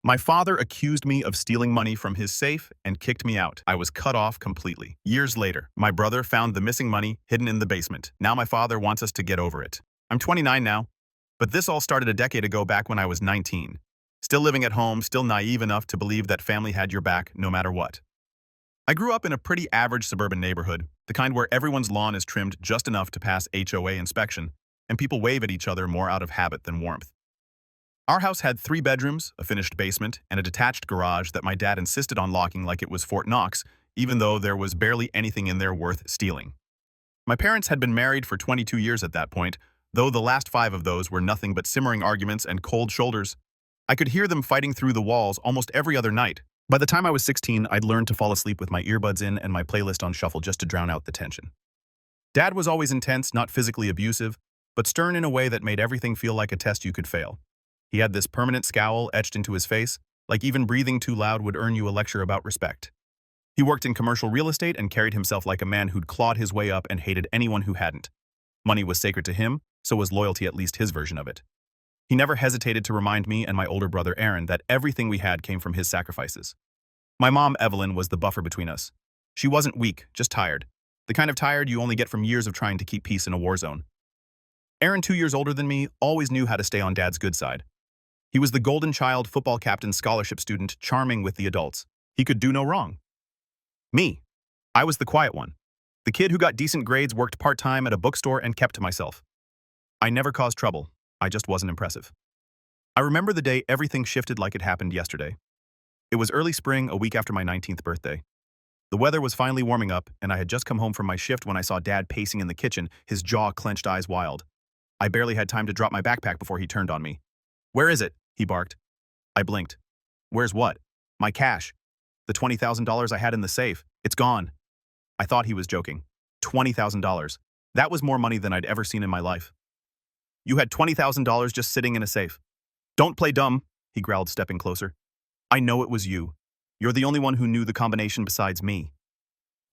My father accused me of stealing money from his safe and kicked me out. I was cut off completely. Years later, my brother found the missing money hidden in the basement. Now my father wants us to get over it. I'm 29 now, but this all started a decade ago back when I was 19. Still living at home, still naive enough to believe that family had your back no matter what. I grew up in a pretty average suburban neighborhood, the kind where everyone's lawn is trimmed just enough to pass HOA inspection, and people wave at each other more out of habit than warmth. Our house had 3 bedrooms, a finished basement, and a detached garage that my dad insisted on locking like it was Fort Knox, even though there was barely anything in there worth stealing. My parents had been married for 22 years at that point, though the last 5 of those were nothing but simmering arguments and cold shoulders. I could hear them fighting through the walls almost every other night. By the time I was 16, I'd learned to fall asleep with my earbuds in and my playlist on shuffle just to drown out the tension. Dad was always intense, not physically abusive, but stern in a way that made everything feel like a test you could fail. He had this permanent scowl etched into his face, like even breathing too loud would earn you a lecture about respect. He worked in commercial real estate and carried himself like a man who'd clawed his way up and hated anyone who hadn't. Money was sacred to him, so was loyalty, at least his version of it. He never hesitated to remind me and my older brother Aaron that everything we had came from his sacrifices. My mom, Evelyn, was the buffer between us. She wasn't weak, just tired. The kind of tired you only get from years of trying to keep peace in a war zone. Aaron, 2 years older than me, always knew how to stay on Dad's good side. He was the golden child, football captain, scholarship student, charming with the adults. He could do no wrong. Me. I was the quiet one. The kid who got decent grades, worked part-time at a bookstore, and kept to myself. I never caused trouble. I just wasn't impressive. I remember the day everything shifted like it happened yesterday. It was early spring, a week after my 19th birthday. The weather was finally warming up, and I had just come home from my shift when I saw Dad pacing in the kitchen, his jaw clenched, eyes wild. I barely had time to drop my backpack before he turned on me. "Where is it?" he barked. I blinked. "Where's what?" "My cash. The $20,000 I had in the safe. It's gone." I thought he was joking. $20,000. That was more money than I'd ever seen in my life. "You had $20,000 just sitting in a safe." "Don't play dumb," he growled, stepping closer. "I know it was you. You're the only one who knew the combination besides me."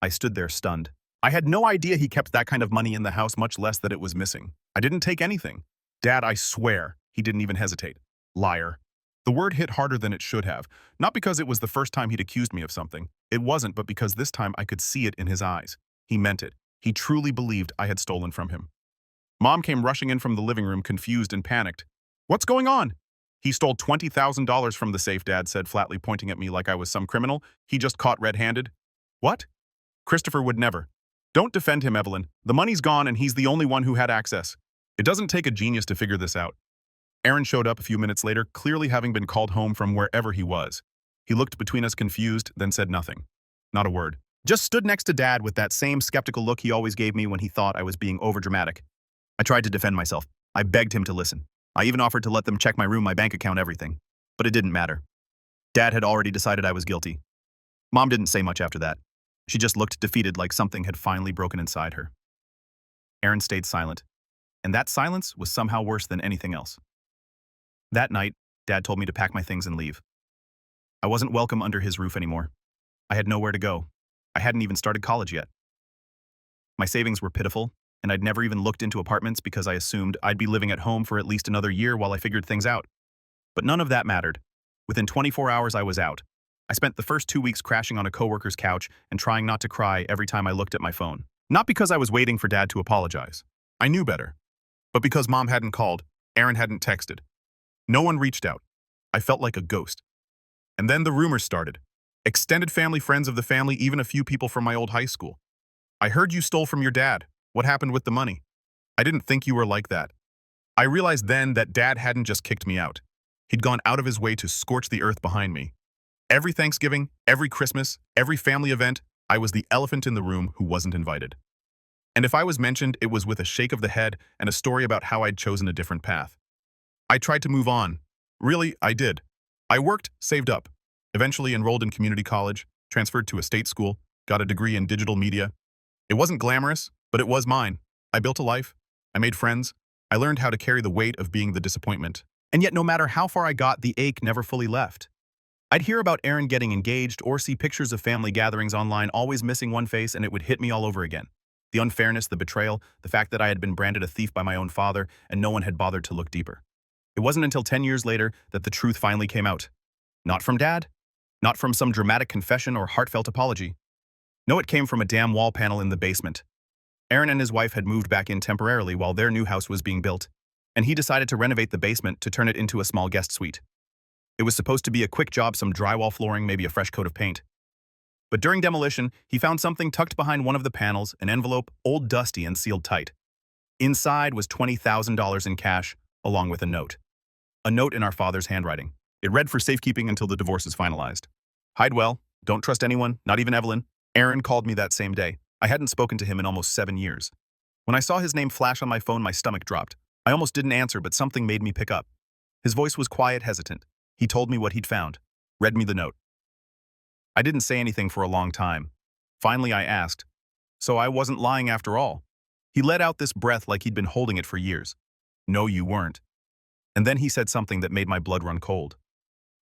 I stood there stunned. I had no idea he kept that kind of money in the house, much less that it was missing. I didn't take anything. "Dad, I swear." He didn't even hesitate. Liar. The word hit harder than it should have, not because it was the first time he'd accused me of something. It wasn't, but because this time I could see it in his eyes. He meant it. He truly believed I had stolen from him. Mom came rushing in from the living room, confused and panicked. "What's going on?" "He stole $20,000 from the safe," Dad said, flatly, pointing at me like I was some criminal he just caught red-handed. "What?" "Christopher would never." "Don't defend him, Evelyn. The money's gone and he's the only one who had access. It doesn't take a genius to figure this out." Aaron showed up a few minutes later, clearly having been called home from wherever he was. He looked between us, confused, then said nothing. Not a word. Just stood next to Dad with that same skeptical look he always gave me when he thought I was being overdramatic. I tried to defend myself. I begged him to listen. I even offered to let them check my room, my bank account, everything. But it didn't matter. Dad had already decided I was guilty. Mom didn't say much after that. She just looked defeated, like something had finally broken inside her. Aaron stayed silent, and that silence was somehow worse than anything else. That night, Dad told me to pack my things and leave. I wasn't welcome under his roof anymore. I had nowhere to go. I hadn't even started college yet. My savings were pitiful, and I'd never even looked into apartments because I assumed I'd be living at home for at least another year while I figured things out. But none of that mattered. Within 24 hours, I was out. I spent the first 2 weeks crashing on a coworker's couch and trying not to cry every time I looked at my phone. Not because I was waiting for Dad to apologize. I knew better. But because Mom hadn't called, Aaron hadn't texted. No one reached out. I felt like a ghost. And then the rumors started. Extended family, friends of the family, even a few people from my old high school. "I heard you stole from your dad. What happened with the money?" "I didn't think you were like that." I realized then that Dad hadn't just kicked me out. He'd gone out of his way to scorch the earth behind me. Every Thanksgiving, every Christmas, every family event, I was the elephant in the room who wasn't invited. And if I was mentioned, it was with a shake of the head and a story about how I'd chosen a different path. I tried to move on. Really, I did. I worked, saved up, eventually enrolled in community college, transferred to a state school, got a degree in digital media. It wasn't glamorous, but it was mine. I built a life. I made friends. I learned how to carry the weight of being the disappointment. And yet, no matter how far I got, the ache never fully left. I'd hear about Aaron getting engaged or see pictures of family gatherings online, always missing one face, and it would hit me all over again. The unfairness, the betrayal, the fact that I had been branded a thief by my own father, and no one had bothered to look deeper. It wasn't until 10 years later that the truth finally came out. Not from Dad. Not from some dramatic confession or heartfelt apology. No, it came from a damn wall panel in the basement. Aaron and his wife had moved back in temporarily while their new house was being built, and he decided to renovate the basement to turn it into a small guest suite. It was supposed to be a quick job, some drywall flooring, maybe a fresh coat of paint. But during demolition, he found something tucked behind one of the panels, an envelope, old, dusty, and sealed tight. Inside was $20,000 in cash, along with a note. A note in our father's handwriting. It read, for safekeeping until the divorce is finalized. Hide well, don't trust anyone, not even Evelyn. Aaron called me that same day. I hadn't spoken to him in almost 7 years. When I saw his name flash on my phone, my stomach dropped. I almost didn't answer, but something made me pick up. His voice was quiet, hesitant. He told me what he'd found, read me the note. I didn't say anything for a long time. Finally, I asked, so I wasn't lying after all? He let out this breath like he'd been holding it for years. No, you weren't. And then he said something that made my blood run cold.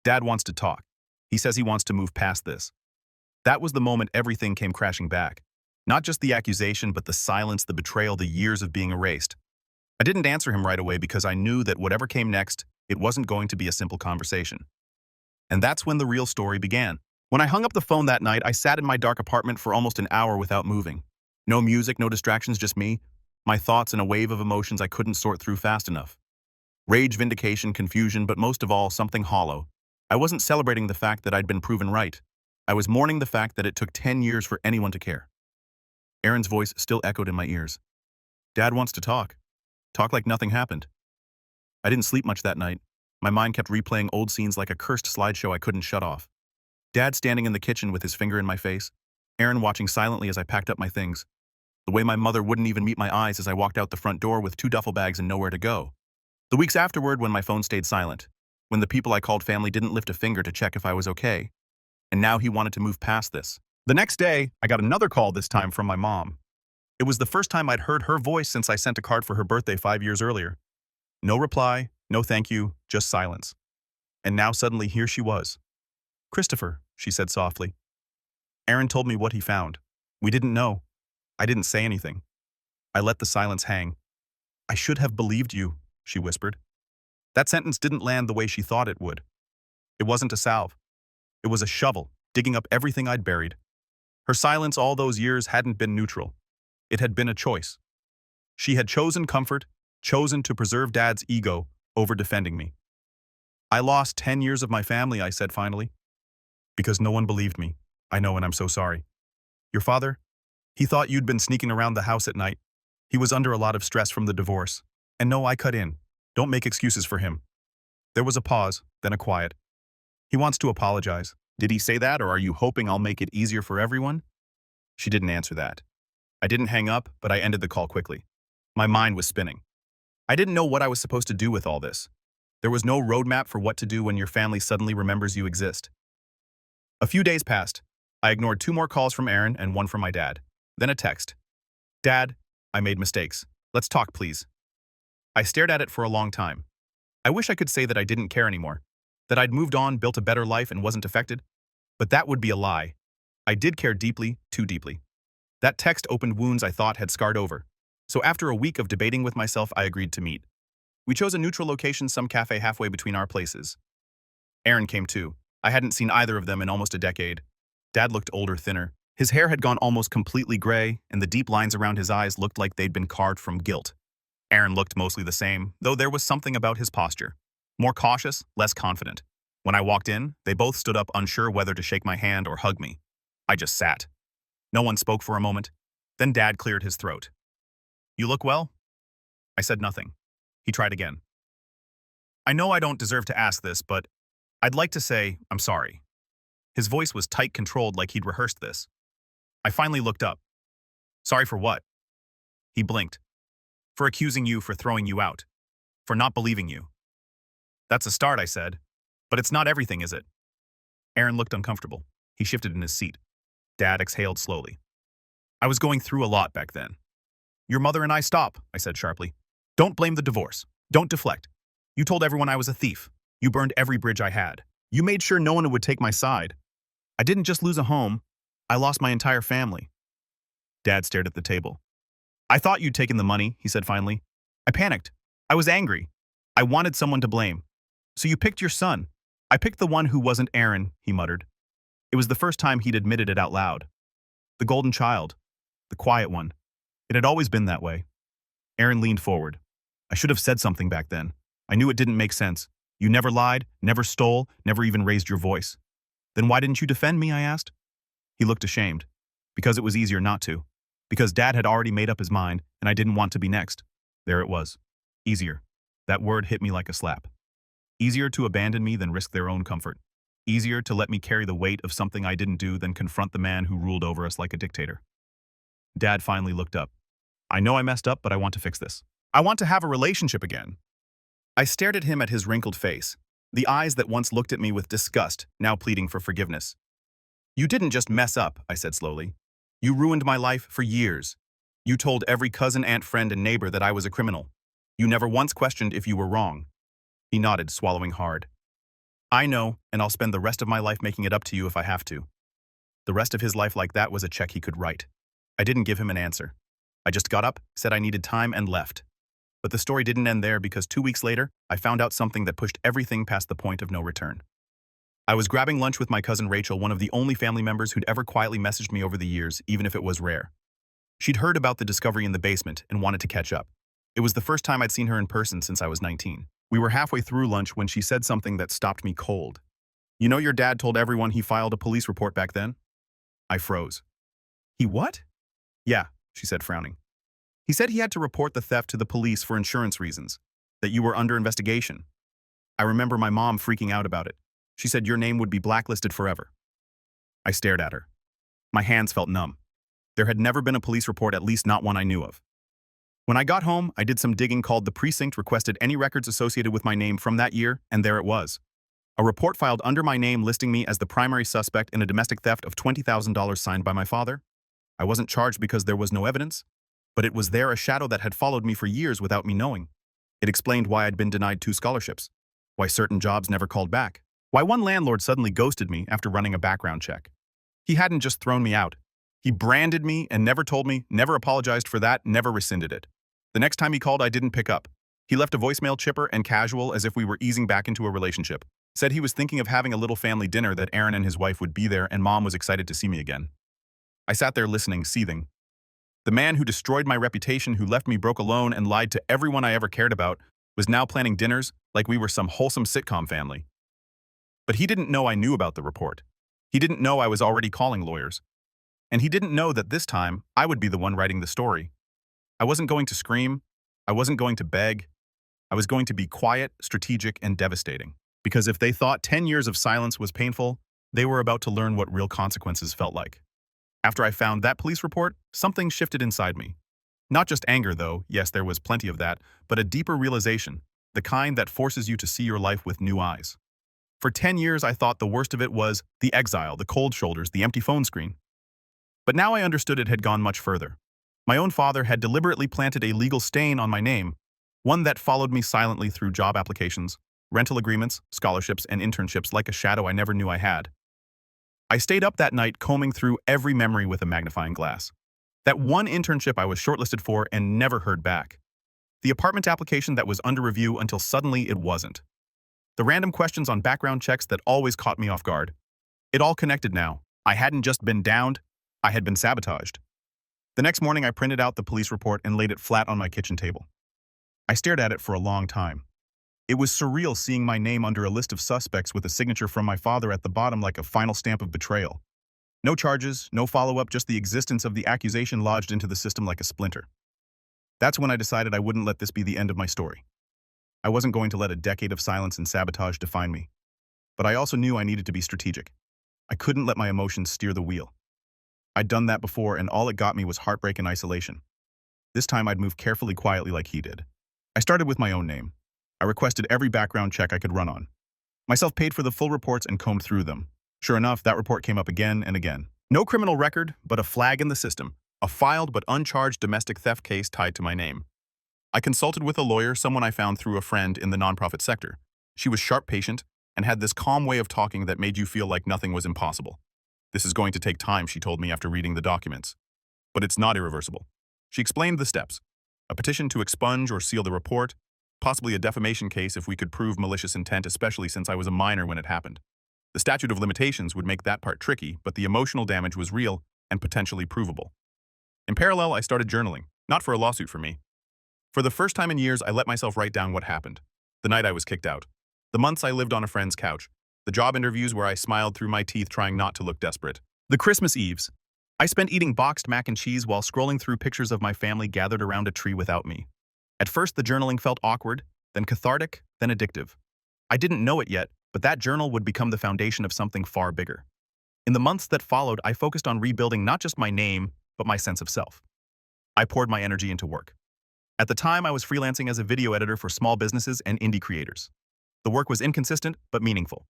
Dad wants to talk. He says he wants to move past this. That was the moment everything came crashing back. Not just the accusation, but the silence, the betrayal, the years of being erased. I didn't answer him right away because I knew that whatever came next, it wasn't going to be a simple conversation. And that's when the real story began. When I hung up the phone that night, I sat in my dark apartment for almost an hour without moving. No music, no distractions, just me, my thoughts in a wave of emotions I couldn't sort through fast enough. Rage, vindication, confusion, but most of all, something hollow. I wasn't celebrating the fact that I'd been proven right. I was mourning the fact that it took 10 years for anyone to care. Aaron's voice still echoed in my ears. Dad wants to talk. Talk like nothing happened. I didn't sleep much that night. My mind kept replaying old scenes like a cursed slideshow I couldn't shut off. Dad standing in the kitchen with his finger in my face. Aaron watching silently as I packed up my things. The way my mother wouldn't even meet my eyes as I walked out the front door with 2 duffel bags and nowhere to go. The weeks afterward, when my phone stayed silent. When the people I called family didn't lift a finger to check if I was okay. And now he wanted to move past this. The next day, I got another call, this time from my mom. It was the first time I'd heard her voice since I sent a card for her birthday 5 years earlier. No reply, no thank you, just silence. And now suddenly here she was. Christopher, she said softly. Aaron told me what he found. We didn't know. I didn't say anything. I let the silence hang. I should have believed you, she whispered. That sentence didn't land the way she thought it would. It wasn't a salve. It was a shovel, digging up everything I'd buried. Her silence all those years hadn't been neutral. It had been a choice. She had chosen comfort, chosen to preserve Dad's ego over defending me. I lost 10 years of my family, I said finally. Because no one believed me. I know, and I'm so sorry. Your father? He thought you'd been sneaking around the house at night. He was under a lot of stress from the divorce. And no, I cut in. Don't make excuses for him. There was a pause, then a quiet. He wants to apologize. Did he say that, or are you hoping I'll make it easier for everyone? She didn't answer that. I didn't hang up, but I ended the call quickly. My mind was spinning. I didn't know what I was supposed to do with all this. There was no roadmap for what to do when your family suddenly remembers you exist. A few days passed. I ignored 2 more calls from Aaron and 1 from my dad. Then a text. Dad, I made mistakes. Let's talk, please. I stared at it for a long time. I wish I could say that I didn't care anymore, that I'd moved on, built a better life, and wasn't affected. But that would be a lie. I did care deeply, too deeply. That text opened wounds I thought had scarred over. So after a week of debating with myself, I agreed to meet. We chose a neutral location, some cafe halfway between our places. Aaron came too. I hadn't seen either of them in almost a decade. Dad looked older, thinner. His hair had gone almost completely gray, and the deep lines around his eyes looked like they'd been carved from guilt. Aaron looked mostly the same, though there was something about his posture. More cautious, less confident. When I walked in, they both stood up, unsure whether to shake my hand or hug me. I just sat. No one spoke for a moment. Then Dad cleared his throat. You look well? I said nothing. He tried again. I know I don't deserve to ask this, but I'd like to say I'm sorry. His voice was tight, controlled, like he'd rehearsed this. I finally looked up. Sorry for what? He blinked. For accusing you, for throwing you out. For not believing you. That's a start, I said. But it's not everything, is it? Aaron looked uncomfortable. He shifted in his seat. Dad exhaled slowly. I was going through a lot back then. Your mother and I stop, I said sharply. Don't blame the divorce. Don't deflect. You told everyone I was a thief. You burned every bridge I had. You made sure no one would take my side. I didn't just lose a home. I lost my entire family. Dad stared at the table. I thought you'd taken the money, he said finally. I panicked. I was angry. I wanted someone to blame. So you picked your son. I picked the one who wasn't Aaron, he muttered. It was the first time he'd admitted it out loud. The golden child. The quiet one. It had always been that way. Aaron leaned forward. I should have said something back then. I knew it didn't make sense. You never lied, never stole, never even raised your voice. Then why didn't you defend me, I asked. He looked ashamed. Because it was easier not to. Because Dad had already made up his mind, and I didn't want to be next. There it was. Easier. That word hit me like a slap. Easier to abandon me than risk their own comfort. Easier to let me carry the weight of something I didn't do than confront the man who ruled over us like a dictator. Dad finally looked up. I know I messed up, but I want to fix this. I want to have a relationship again. I stared at him at his wrinkled face, the eyes that once looked at me with disgust, now pleading for forgiveness. You didn't just mess up, I said slowly. You ruined my life for years. You told every cousin, aunt, friend, and neighbor that I was a criminal. You never once questioned if you were wrong. He nodded, swallowing hard. I know, and I'll spend the rest of my life making it up to you if I have to. The rest of his life like that was a check he could write. I didn't give him an answer. I just got up, said I needed time, and left. But the story didn't end there because 2 weeks later, I found out something that pushed everything past the point of no return. I was grabbing lunch with my cousin Rachel, one of the only family members who'd ever quietly messaged me over the years, even if it was rare. She'd heard about the discovery in the basement and wanted to catch up. It was the first time I'd seen her in person since I was 19. We were halfway through lunch when she said something that stopped me cold. You know your dad told everyone he filed a police report back then? I froze. He what? Yeah, she said, frowning. He said he had to report the theft to the police for insurance reasons, that you were under investigation. I remember my mom freaking out about it. She said your name would be blacklisted forever. I stared at her. My hands felt numb. There had never been a police report, at least not one I knew of. When I got home, I did some digging. Called the precinct, requested any records associated with my name from that year, and there it was. A report filed under my name listing me as the primary suspect in a domestic theft of $20,000 signed by my father. I wasn't charged because there was no evidence, but it was there, a shadow that had followed me for years without me knowing. It explained why I'd been denied 2 scholarships, why certain jobs never called back, why one landlord suddenly ghosted me after running a background check. He hadn't just thrown me out. He branded me and never told me, never apologized for that, never rescinded it. The next time he called, I didn't pick up. He left a voicemail chipper and casual, as if we were easing back into a relationship. Said he was thinking of having a little family dinner, that Aaron and his wife would be there, and Mom was excited to see me again. I sat there listening, seething. The man who destroyed my reputation, who left me broke alone and lied to everyone I ever cared about, was now planning dinners like we were some wholesome sitcom family. But he didn't know I knew about the report. He didn't know I was already calling lawyers. And he didn't know that this time I would be the one writing the story. I wasn't going to scream. I wasn't going to beg. I was going to be quiet, strategic, and devastating. Because if they thought 10 years of silence was painful, they were about to learn what real consequences felt like. After I found that police report, something shifted inside me. Not just anger, though, yes, there was plenty of that, but a deeper realization, the kind that forces you to see your life with new eyes. For 10 years, I thought the worst of it was the exile, the cold shoulders, the empty phone screen. But now I understood it had gone much further. My own father had deliberately planted a legal stain on my name, one that followed me silently through job applications, rental agreements, scholarships, and internships, like a shadow I never knew I had. I stayed up that night combing through every memory with a magnifying glass. That one internship I was shortlisted for and never heard back. The apartment application that was under review until suddenly it wasn't. The random questions on background checks that always caught me off guard. It all connected now. I hadn't just been downed, I had been sabotaged. The next morning, I printed out the police report and laid it flat on my kitchen table. I stared at it for a long time. It was surreal seeing my name under a list of suspects with a signature from my father at the bottom, like a final stamp of betrayal. No charges, no follow-up, just the existence of the accusation lodged into the system like a splinter. That's when I decided I wouldn't let this be the end of my story. I wasn't going to let a decade of silence and sabotage define me. But I also knew I needed to be strategic. I couldn't let my emotions steer the wheel. I'd done that before, and all it got me was heartbreak and isolation. This time I'd move carefully, quietly, like he did. I started with my own name. I requested every background check I could run on. Myself paid for the full reports and combed through them. Sure enough, that report came up again and again. No criminal record, but a flag in the system. A filed but uncharged domestic theft case tied to my name. I consulted with a lawyer, someone I found through a friend in the nonprofit sector. She was sharp, patient, and had this calm way of talking that made you feel like nothing was impossible. This is going to take time, she told me after reading the documents. But it's not irreversible. She explained the steps. A petition to expunge or seal the report, Possibly a defamation case if we could prove malicious intent, especially since I was a minor when it happened. The statute of limitations would make that part tricky, but the emotional damage was real and potentially provable. In parallel, I started journaling, not for a lawsuit for me. For the first time in years, I let myself write down what happened. The night I was kicked out. The months I lived on a friend's couch. The job interviews where I smiled through my teeth trying not to look desperate. The Christmas Eves. I spent eating boxed mac and cheese while scrolling through pictures of my family gathered around a tree without me. At first, the journaling felt awkward, then cathartic, then addictive. I didn't know it yet, but that journal would become the foundation of something far bigger. In the months that followed, I focused on rebuilding not just my name, but my sense of self. I poured my energy into work. At the time, I was freelancing as a video editor for small businesses and indie creators. The work was inconsistent, but meaningful.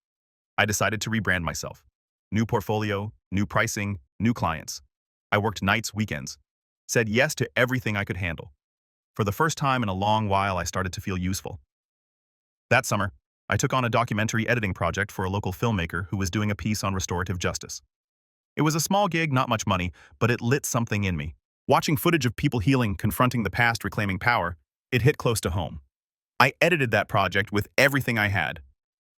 I decided to rebrand myself. New portfolio, new pricing, new clients. I worked nights, weekends. Said yes to everything I could handle. For the first time in a long while, I started to feel useful. That summer, I took on a documentary editing project for a local filmmaker who was doing a piece on restorative justice. It was a small gig, not much money, but it lit something in me. Watching footage of people healing, confronting the past, reclaiming power, it hit close to home. I edited that project with everything I had.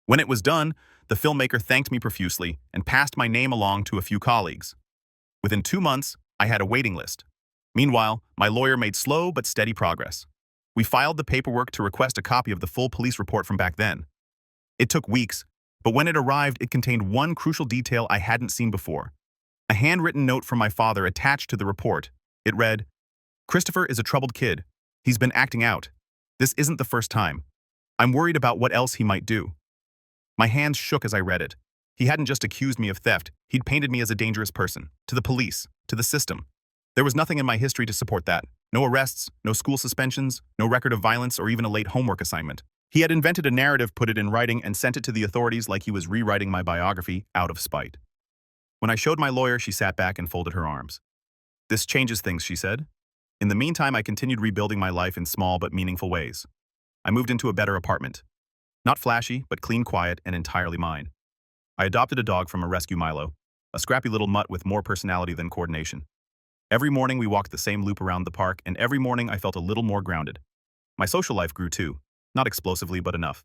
When it was done, the filmmaker thanked me profusely and passed my name along to a few colleagues. Within 2 months, I had a waiting list. Meanwhile, my lawyer made slow but steady progress. We filed the paperwork to request a copy of the full police report from back then. It took weeks, but when it arrived, it contained one crucial detail I hadn't seen before. A handwritten note from my father attached to the report. It read, "Christopher is a troubled kid. He's been acting out. This isn't the first time. I'm worried about what else he might do." My hands shook as I read it. He hadn't just accused me of theft, he'd painted me as a dangerous person, to the police, to the system. There was nothing in my history to support that. No arrests, no school suspensions, no record of violence, or even a late homework assignment. He had invented a narrative, put it in writing, and sent it to the authorities like he was rewriting my biography out of spite. When I showed my lawyer, she sat back and folded her arms. "This changes things," she said. In the meantime, I continued rebuilding my life in small but meaningful ways. I moved into a better apartment. Not flashy, but clean, quiet, and entirely mine. I adopted a dog from a rescue Milo, a scrappy little mutt with more personality than coordination. Every morning we walked the same loop around the park, and every morning I felt a little more grounded. My social life grew too, not explosively, but enough.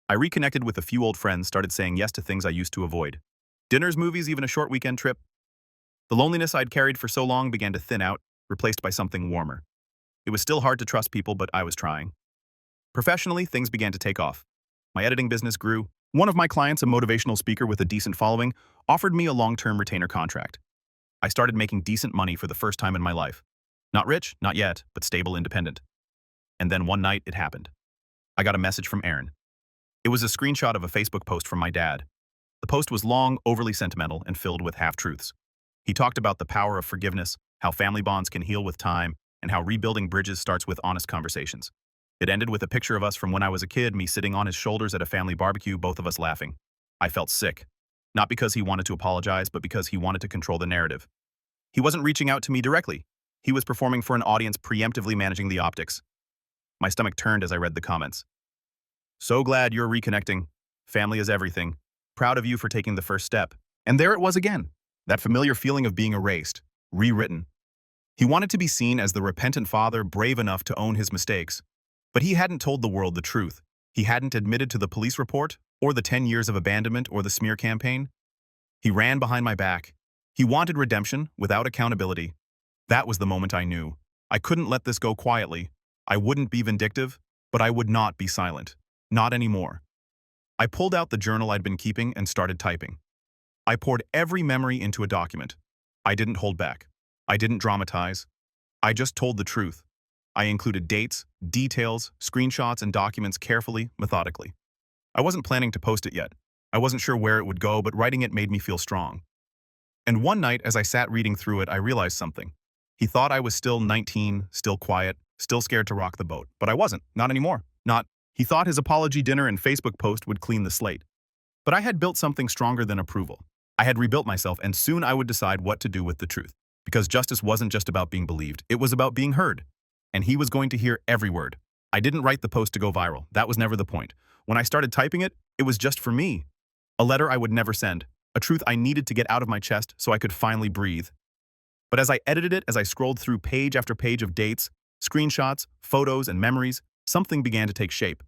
I reconnected with a few old friends, started saying yes to things I used to avoid. Dinners, movies, even a short weekend trip. The loneliness I'd carried for so long began to thin out, replaced by something warmer. It was still hard to trust people, but I was trying. Professionally, things began to take off. My editing business grew. One of my clients, a motivational speaker with a decent following, offered me a long-term retainer contract. I started making decent money for the first time in my life. Not rich, not yet, but stable, independent. And then one night, it happened. I got a message from Aaron. It was a screenshot of a Facebook post from my dad. The post was long, overly sentimental, and filled with half-truths. He talked about the power of forgiveness, how family bonds can heal with time, and how rebuilding bridges starts with honest conversations. It ended with a picture of us from when I was a kid, me sitting on his shoulders at a family barbecue, both of us laughing. I felt sick. Not because he wanted to apologize, but because he wanted to control the narrative. He wasn't reaching out to me directly. He was performing for an audience, preemptively managing the optics. My stomach turned as I read the comments. "So glad you're reconnecting. Family is everything. Proud of you for taking the first step." And there it was again. That familiar feeling of being erased, rewritten. He wanted to be seen as the repentant father, brave enough to own his mistakes. But he hadn't told the world the truth. He hadn't admitted to the police report, or the 10 years of abandonment, or the smear campaign. He ran behind my back. He wanted redemption without accountability. That was the moment I knew. I couldn't let this go quietly. I wouldn't be vindictive, but I would not be silent. Not anymore. I pulled out the journal I'd been keeping and started typing. I poured every memory into a document. I didn't hold back. I didn't dramatize. I just told the truth. I included dates, details, screenshots, and documents carefully, methodically. I wasn't planning to post it yet. I wasn't sure where it would go, but writing it made me feel strong. And one night, as I sat reading through it, I realized something. He thought I was still 19, still quiet, still scared to rock the boat. But I wasn't. Not anymore. He thought his apology dinner and Facebook post would clean the slate. But I had built something stronger than approval. I had rebuilt myself, and soon I would decide what to do with the truth. Because justice wasn't just about being believed, it was about being heard. And he was going to hear every word. I didn't write the post to go viral. That was never the point. When I started typing it, it was just for me. A letter I would never send. A truth I needed to get out of my chest so I could finally breathe. But as I edited it, as I scrolled through page after page of dates, screenshots, photos, and memories, something began to take shape.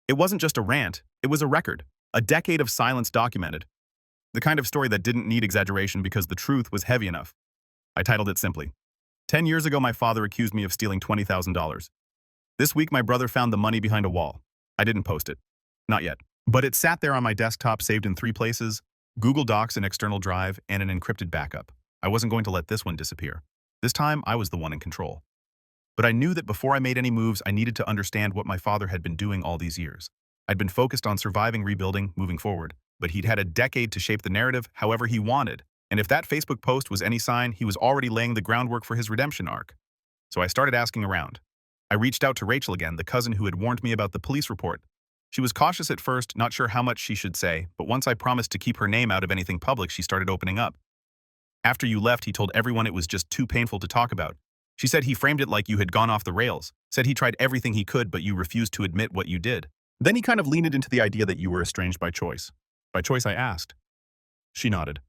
It wasn't just a rant, it was a record, a decade of silence documented. The kind of story that didn't need exaggeration because the truth was heavy enough. I titled it simply, 10 years ago my father accused me of stealing $20,000. This week my brother found the money behind a wall. I didn't post it. Not yet. But it sat there on my desktop saved in 3 places, Google Docs, an external drive, and an encrypted backup. I wasn't going to let this one disappear. This time, I was the one in control. But I knew that before I made any moves, I needed to understand what my father had been doing all these years. I'd been focused on surviving, rebuilding, moving forward. But he'd had a decade to shape the narrative however he wanted. And if that Facebook post was any sign, he was already laying the groundwork for his redemption arc. So I started asking around. I reached out to Rachel again, the cousin who had warned me about the police report. She was cautious at first, not sure how much she should say, but once I promised to keep her name out of anything public, she started opening up. After you left, he told everyone it was just too painful to talk about. She said he framed it like you had gone off the rails, said he tried everything he could but you refused to admit what you did. Then he kind of leaned into the idea that you were estranged by choice. By choice, I asked. She nodded.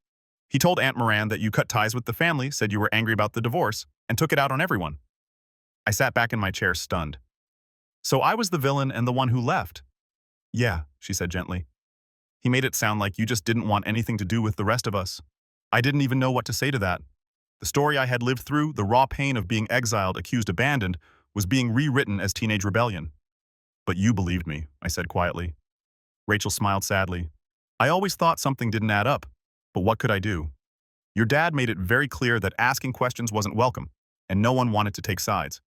He told Aunt Moran that you cut ties with the family, said you were angry about the divorce, and took it out on everyone. I sat back in my chair stunned. So I was the villain and the one who left. Yeah, she said gently. He made it sound like you just didn't want anything to do with the rest of us. I didn't even know what to say to that. The story I had lived through, the raw pain of being exiled, accused, abandoned, was being rewritten as teenage rebellion. But you believed me, I said quietly. Rachel smiled sadly. I always thought something didn't add up, but what could I do? Your dad made it very clear that asking questions wasn't welcome, and no one wanted to take sides.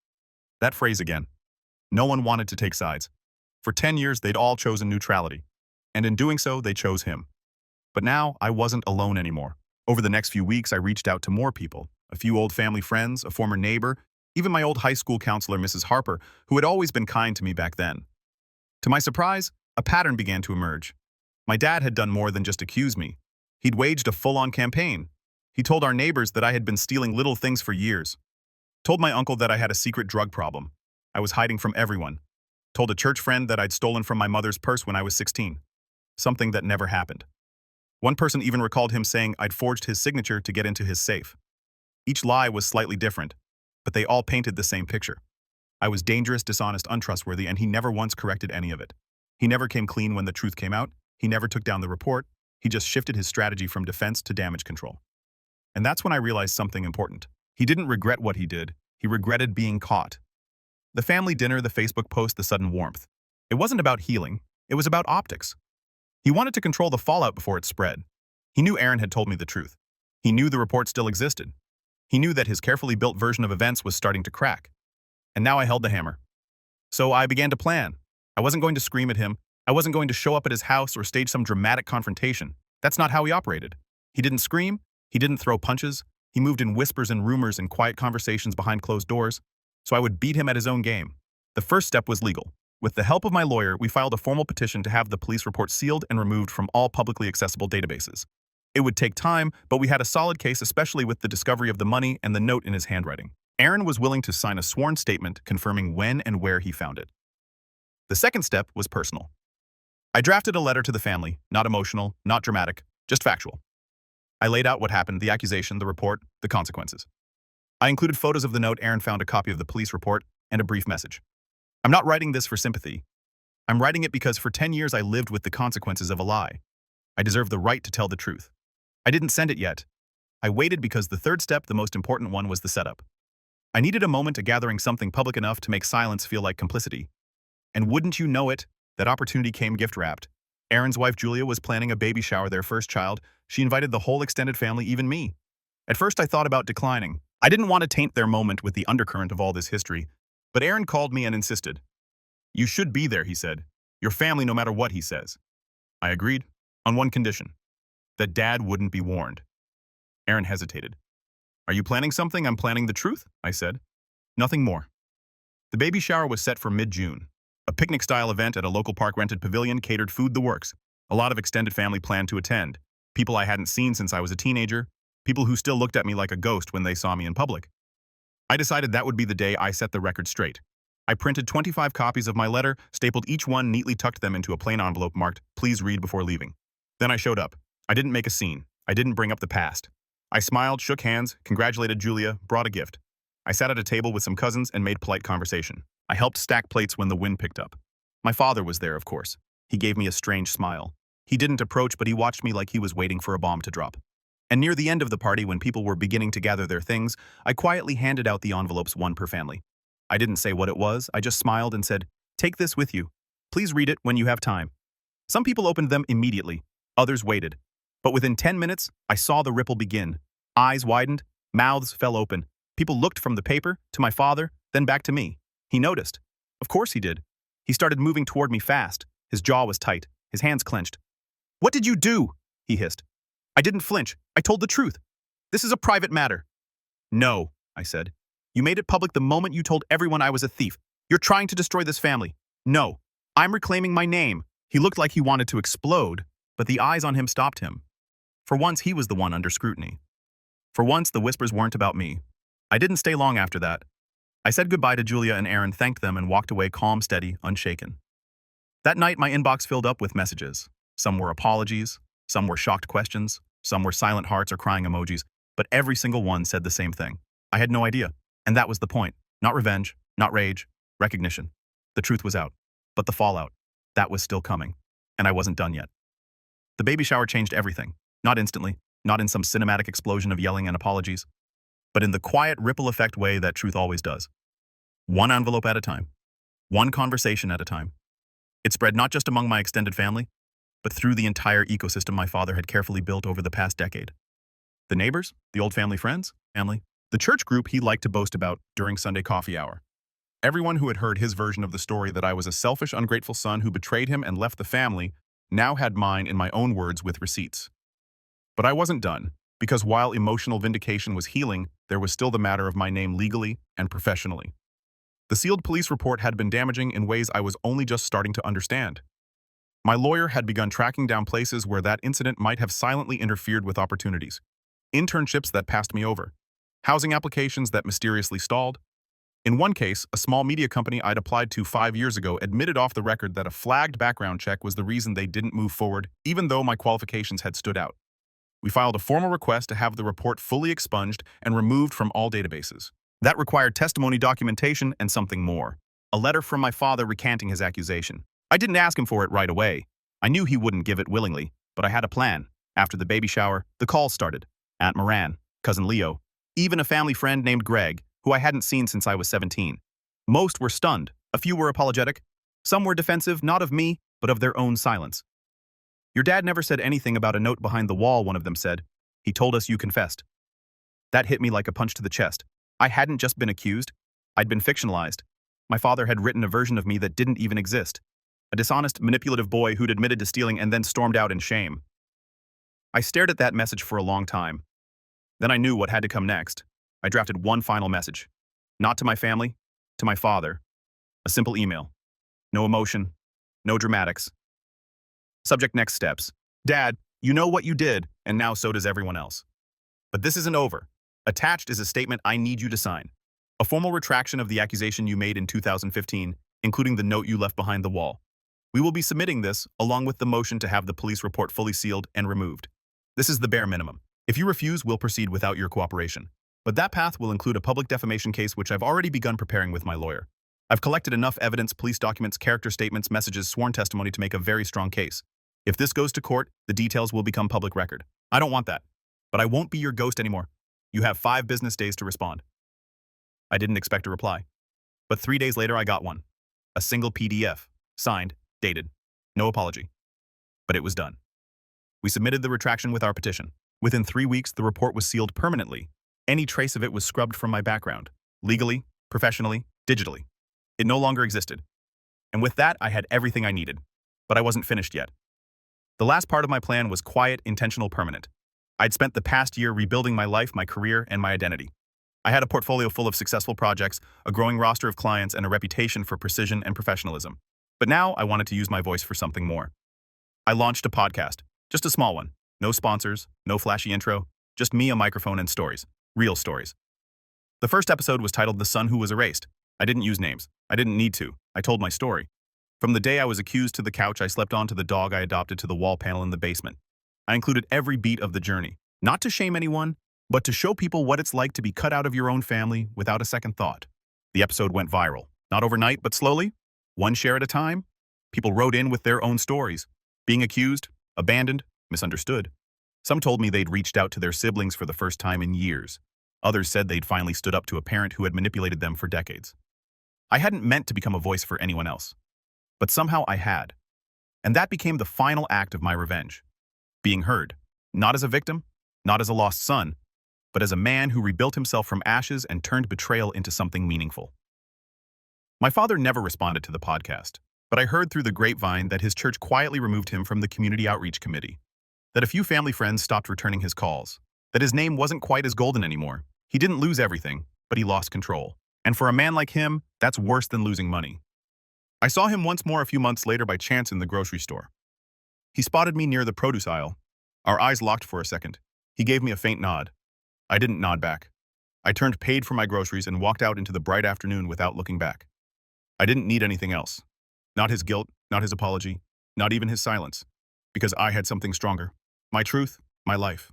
That phrase again. No one wanted to take sides. For 10 years, they'd all chosen neutrality, and in doing so, they chose him. But now, I wasn't alone anymore. Over the next few weeks, I reached out to more people, a few old family friends, a former neighbor, even my old high school counselor, Mrs. Harper, who had always been kind to me back then. To my surprise, a pattern began to emerge. My dad had done more than just accuse me. He'd waged a full-on campaign. He told our neighbors that I had been stealing little things for years. Told my uncle that I had a secret drug problem. I was hiding from everyone. Told a church friend that I'd stolen from my mother's purse when I was 16. Something that never happened. One person even recalled him saying I'd forged his signature to get into his safe. Each lie was slightly different, but they all painted the same picture. I was dangerous, dishonest, untrustworthy, and he never once corrected any of it. He never came clean when the truth came out. He never took down the report. He just shifted his strategy from defense to damage control. And that's when I realized something important. He didn't regret what he did. He regretted being caught. The family dinner, the Facebook post, the sudden warmth. It wasn't about healing. It was about optics. He wanted to control the fallout before it spread. He knew Aaron had told me the truth. He knew the report still existed. He knew that his carefully built version of events was starting to crack. And now I held the hammer. So I began to plan. I wasn't going to scream at him. I wasn't going to show up at his house or stage some dramatic confrontation. That's not how he operated. He didn't scream. He didn't throw punches. He moved in whispers and rumors and quiet conversations behind closed doors. So I would beat him at his own game. The first step was legal. With the help of my lawyer, we filed a formal petition to have the police report sealed and removed from all publicly accessible databases. It would take time, but we had a solid case, especially with the discovery of the money and the note in his handwriting. Aaron was willing to sign a sworn statement confirming when and where he found it. The second step was personal. I drafted a letter to the family, not emotional, not dramatic, just factual. I laid out what happened, the accusation, the report, the consequences. I included photos of the note. Aaron found a copy of the police report and a brief message. I'm not writing this for sympathy. I'm writing it because for 10 years I lived with the consequences of a lie. I deserve the right to tell the truth. I didn't send it yet. I waited because the third step, the most important one, was the setup. I needed a moment to gathering something public enough to make silence feel like complicity. And wouldn't you know it, that opportunity came gift-wrapped. Aaron's wife Julia was planning a baby shower, their first child. She invited the whole extended family, even me. At first I thought about declining. I didn't want to taint their moment with the undercurrent of all this history. But Aaron called me and insisted. You should be there, he said. Your family, no matter what he says. I agreed, on one condition. That Dad wouldn't be warned. Aaron hesitated. Are you planning something? I'm planning the truth, I said. Nothing more. The baby shower was set for mid-June. A picnic-style event at a local park rented pavilion, catered food, the works. A lot of extended family planned to attend. People I hadn't seen since I was a teenager. People who still looked at me like a ghost when they saw me in public. I decided that would be the day I set the record straight. I printed 25 copies of my letter, stapled each one, neatly tucked them into a plain envelope marked, "Please read before leaving." Then I showed up. I didn't make a scene. I didn't bring up the past. I smiled, shook hands, congratulated Julia, brought a gift. I sat at a table with some cousins and made polite conversation. I helped stack plates when the wind picked up. My father was there, of course. He gave me a strange smile. He didn't approach, but he watched me like he was waiting for a bomb to drop. And near the end of the party, when people were beginning to gather their things, I quietly handed out the envelopes, one per family. I didn't say what it was, I just smiled and said, "Take this with you. Please read it when you have time." Some people opened them immediately, others waited. But within 10 minutes, I saw the ripple begin. Eyes widened, mouths fell open. People looked from the paper to my father, then back to me. He noticed. Of course he did. He started moving toward me fast. His jaw was tight, his hands clenched. "What did you do?" he hissed. I didn't flinch. I told the truth. "This is a private matter." "No," I said. "You made it public the moment you told everyone I was a thief. You're trying to destroy this family." "No, I'm reclaiming my name." He looked like he wanted to explode, but the eyes on him stopped him. For once, he was the one under scrutiny. For once, the whispers weren't about me. I didn't stay long after that. I said goodbye to Julia and Aaron, thanked them, and walked away calm, steady, unshaken. That night, my inbox filled up with messages. Some were apologies, some were shocked questions, some were silent hearts or crying emojis, but every single one said the same thing. I had no idea, and that was the point. Not revenge, not rage, recognition. The truth was out, but the fallout, that was still coming, and I wasn't done yet. The baby shower changed everything, not instantly, not in some cinematic explosion of yelling and apologies, but in the quiet ripple effect way that truth always does. One envelope at a time, one conversation at a time. It spread not just among my extended family, but through the entire ecosystem my father had carefully built over the past decade. The neighbors, the old family friends, the church group he liked to boast about during Sunday coffee hour. Everyone who had heard his version of the story that I was a selfish, ungrateful son who betrayed him and left the family now had mine in my own words with receipts. But I wasn't done, because while emotional vindication was healing, there was still the matter of my name legally and professionally. The sealed police report had been damaging in ways I was only just starting to understand. My lawyer had begun tracking down places where that incident might have silently interfered with opportunities. Internships that passed me over. Housing applications that mysteriously stalled. In one case, a small media company I'd applied to 5 years ago admitted off the record that a flagged background check was the reason they didn't move forward, even though my qualifications had stood out. We filed a formal request to have the report fully expunged and removed from all databases. That required testimony documentation and something more. A letter from my father recanting his accusation. I didn't ask him for it right away. I knew he wouldn't give it willingly, but I had a plan. After the baby shower, the calls started. Aunt Moran, Cousin Leo, even a family friend named Greg, who I hadn't seen since I was 17. Most were stunned. A few were apologetic. Some were defensive, not of me, but of their own silence. "Your dad never said anything about a note behind the wall," one of them said. "He told us you confessed." That hit me like a punch to the chest. I hadn't just been accused. I'd been fictionalized. My father had written a version of me that didn't even exist. A dishonest, manipulative boy who'd admitted to stealing and then stormed out in shame. I stared at that message for a long time. Then I knew what had to come next. I drafted one final message. Not to my family, to my father. A simple email. No emotion, no dramatics. Subject: next steps. "Dad, you know what you did, and now so does everyone else. But this isn't over. Attached is a statement I need you to sign. A formal retraction of the accusation you made in 2015, including the note you left behind the wall. We will be submitting this, along with the motion to have the police report fully sealed and removed. This is the bare minimum. If you refuse, we'll proceed without your cooperation. But that path will include a public defamation case, which I've already begun preparing with my lawyer. I've collected enough evidence, police documents, character statements, messages, sworn testimony to make a very strong case. If this goes to court, the details will become public record. I don't want that. But I won't be your ghost anymore. You have 5 business days to respond." I didn't expect a reply. But 3 days later, I got one. A single PDF, signed, dated. No apology. But it was done. We submitted the retraction with our petition. Within 3 weeks, the report was sealed permanently. Any trace of it was scrubbed from my background. Legally, professionally, digitally. It no longer existed. And with that, I had everything I needed. But I wasn't finished yet. The last part of my plan was quiet, intentional, permanent. I'd spent the past year rebuilding my life, my career, and my identity. I had a portfolio full of successful projects, a growing roster of clients, and a reputation for precision and professionalism. But now I wanted to use my voice for something more. I launched a podcast, just a small one. No sponsors, no flashy intro, just me, a microphone, and stories. Real stories. The first episode was titled "The Son Who Was Erased." I didn't use names. I didn't need to. I told my story. From the day I was accused to the couch I slept on to the dog I adopted to the wall panel in the basement. I included every beat of the journey, not to shame anyone, but to show people what it's like to be cut out of your own family without a second thought. The episode went viral. Not overnight, but slowly, one share at a time. People wrote in with their own stories, being accused, abandoned, misunderstood. Some told me they'd reached out to their siblings for the first time in years. Others said they'd finally stood up to a parent who had manipulated them for decades. I hadn't meant to become a voice for anyone else, but somehow I had. And that became the final act of my revenge. Being heard, not as a victim, not as a lost son, but as a man who rebuilt himself from ashes and turned betrayal into something meaningful. My father never responded to the podcast, but I heard through the grapevine that his church quietly removed him from the community outreach committee, that a few family friends stopped returning his calls, that his name wasn't quite as golden anymore. He didn't lose everything, but he lost control. And for a man like him, that's worse than losing money. I saw him once more a few months later by chance in the grocery store. He spotted me near the produce aisle. Our eyes locked for a second. He gave me a faint nod. I didn't nod back. I turned paid for my groceries and walked out into the bright afternoon without looking back. I didn't need anything else. Not his guilt, not his apology, not even his silence. Because I had something stronger. My truth, my life.